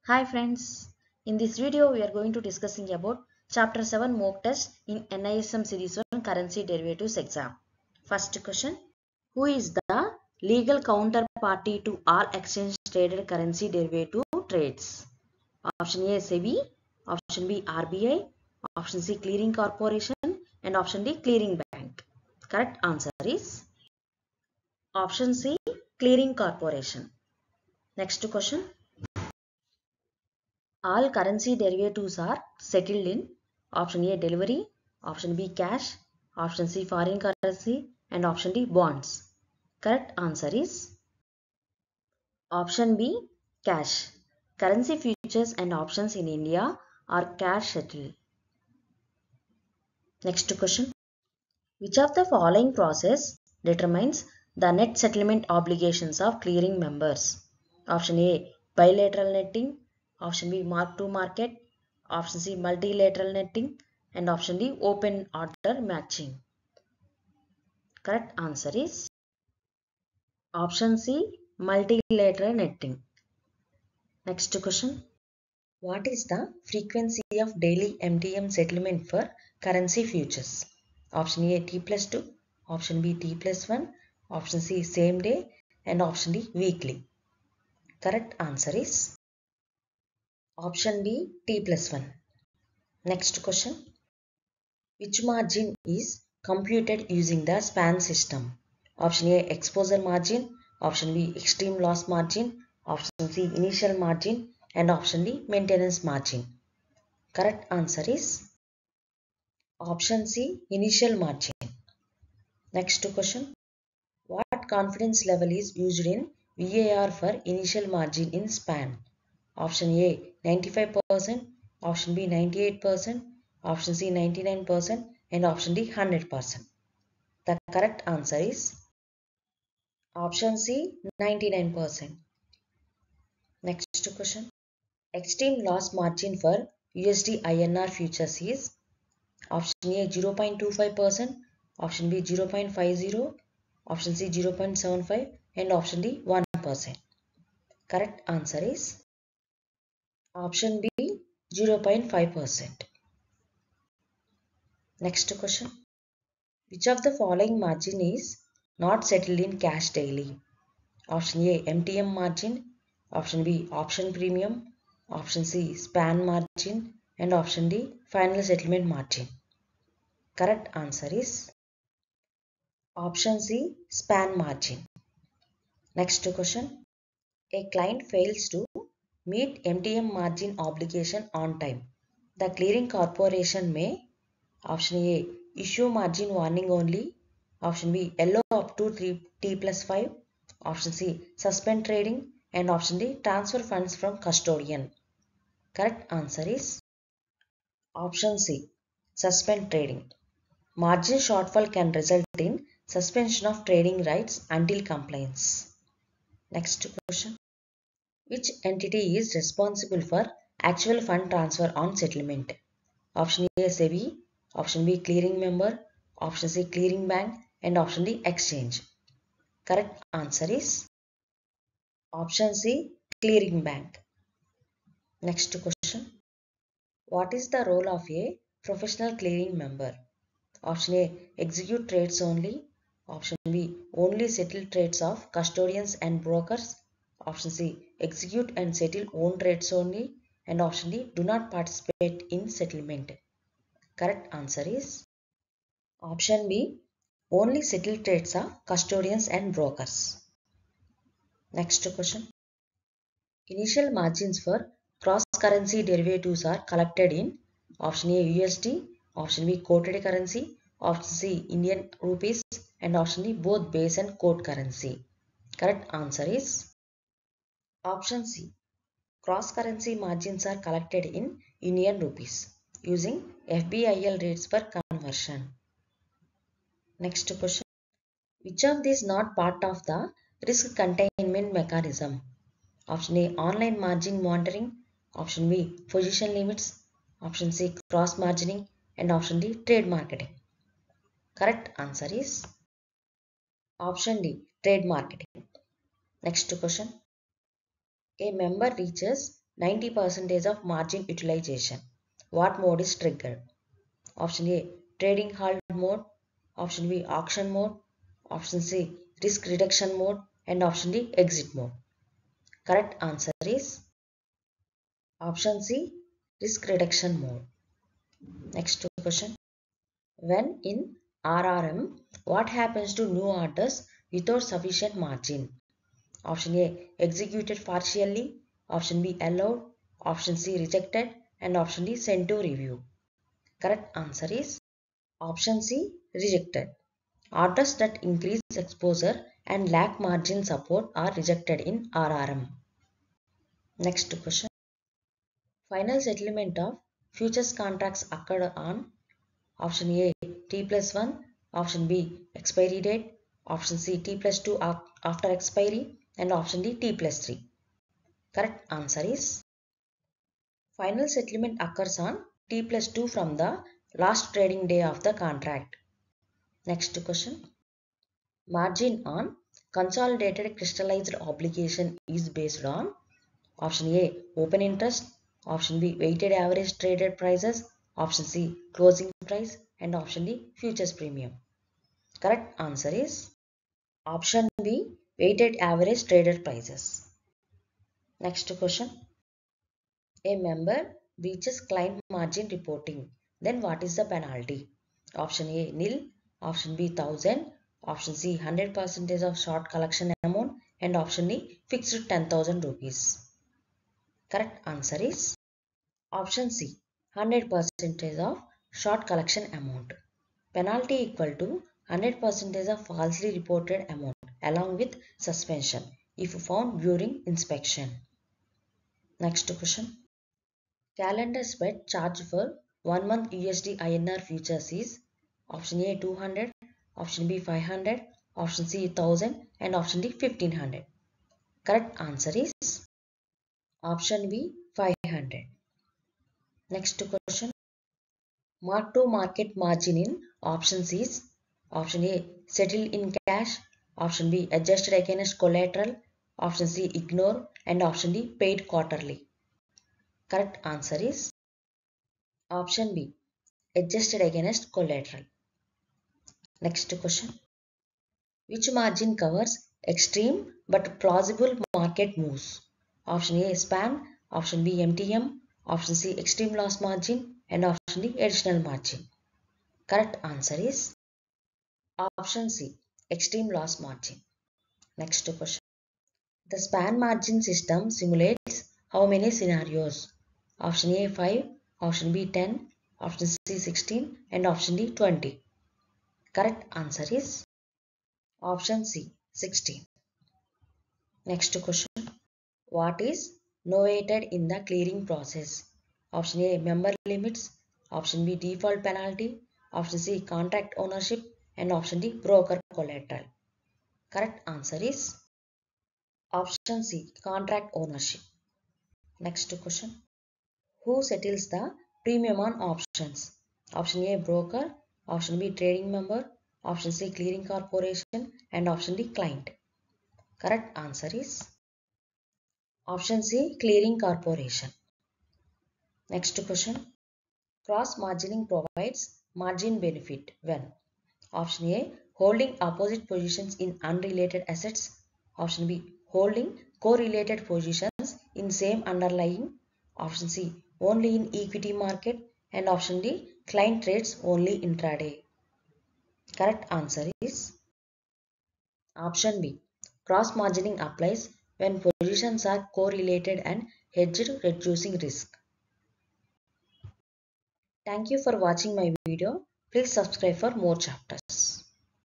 Hi friends, in this video we are going to discussing about chapter 7 mock test in NISM series 1 currency derivatives exam. First question, who is the legal counterparty to all exchange traded currency derivative trades? Option A SEBI, option B RBI, option C clearing corporation and option D clearing bank. Correct answer is option C clearing corporation. Next question. All currency derivatives are settled in option A delivery, option B cash, option C foreign currency and option D bonds. Correct answer is option B cash. Currency futures and options in India are cash settled. Next question. Which of the following process determines the net settlement obligations of clearing members? Option A bilateral netting, option B mark to market, option C multilateral netting and option D open order matching. Correct answer is option C multilateral netting. Next question. What is the frequency of daily MTM settlement for currency futures? Option A T plus 2, option B T plus 1, option C same day and option D weekly. Correct answer is option B T plus 1. Next question. Which margin is computed using the SPAN system? Option A exposure margin, option B extreme loss margin, option C initial margin and option D maintenance margin. Correct answer is option C initial margin. Next question. What confidence level is used in VAR for initial margin in SPAN? Option A 95%, option B 98%, option C 99% and option D 100%. The correct answer is option C 99%. Next question. Extreme loss margin for USD INR futures is option A 0.25%, option B 0.50, option C 0.75 and option D 1%. Correct answer is option B 0.5%. Next question. Which of the following margin is not settled in cash daily? Option A MTM margin, option B option premium, option C SPAN margin and option D final settlement margin. Correct answer is option C SPAN margin. Next question. A client fails to meet MTM margin obligation on time. The clearing corporation may option A issue margin warning only, option B allow up to T plus 5, option C suspend trading and option D transfer funds from custodian. Correct answer is option C suspend trading. Margin shortfall can result in suspension of trading rights until compliance. Next question. Which entity is responsible for actual fund transfer on settlement? Option A SEBI, option B clearing member, option C clearing bank and option D exchange. Correct answer is option C clearing bank. Next question. What is the role of a professional clearing member? Option A execute trades only, option B only settle trades of custodians and brokers, option C execute and settle own trades only and option D do not participate in settlement. Correct answer is option B only settle trades of custodians and brokers. Next question. Initial margins for cross currency derivatives are collected in option A USD, option B quoted currency, option C Indian rupees and option D both base and quote currency. Correct answer is option C. Cross currency margins are collected in Indian rupees using FBIL rates for conversion. Next question. Which of these not part of the risk containment mechanism? Option A online margin monitoring, option B position limits, option C cross margining and option D trade marketing. Correct answer is option D trade marketing. Next question. A member reaches 90% of margin utilization. What mode is triggered? Option A, trading halt mode. Option B, auction mode. Option C, risk reduction mode. And option D, exit mode. Correct answer is option C, risk reduction mode. Next question. When in RRM, what happens to new orders without sufficient margin? Option A, executed partially. Option B, allowed. Option C, rejected. And option D, sent to review. Correct answer is option C, rejected. Orders that increase exposure and lack margin support are rejected in RRM. Next question. Final settlement of futures contracts occurred on option A, T plus 1, option B, expiry date, option C, T plus 2 after expiry, and option D, T plus 3. Correct answer is final settlement occurs on T plus 2 from the last trading day of the contract. Next question. Margin on consolidated crystallized obligation is based on option A, open interest, option B, weighted average traded prices, option C, closing price, and option D, futures premium. Correct answer is option B, weighted average traded prices. Next question. A member breaches client margin reporting. Then what is the penalty? Option A, nil. Option B, 1000. Option C, 100% of short collection amount. And option D, fixed 10,000 rupees. Correct answer is option C, 100% of short collection amount. Penalty equal to 100% of falsely reported amount along with suspension if found during inspection. Next question. Calendar spread charge for 1 month USD INR futures is option A 200, option B 500, option C 1000 and option D 1500. Correct answer is option B 500. Next question. Mark to market margin in options is option A settled in cash, option B adjusted against collateral, option C ignore and option D paid quarterly. Correct answer is option B adjusted against collateral. Next question. Which margin covers extreme but plausible market moves? Option A span, option B MTM, option C extreme loss margin and option D additional margin. Correct answer is option C extreme loss margin. Next question. The span margin system simulates how many scenarios? Option A 5, option B 10, option C 16 and option D 20. Correct answer is option C 16. Next question. What is novated in the clearing process? Option A member limits, option B default penalty, option C contract ownership and option D broker collateral. Correct answer is option C contract ownership. Next question. Who settles the premium on options? Option A broker, option B trading member, option C clearing corporation and option D client. Correct answer is option C clearing corporation. Next question. Cross margining provides margin benefit when option A holding opposite positions in unrelated assets, option B holding correlated positions in same underlying, option C only in equity market and option D client trades only intraday. Correct answer is option B. Cross margining applies when positions are correlated and hedged, reducing risk. Thank you for watching my video. Please subscribe for more chapters.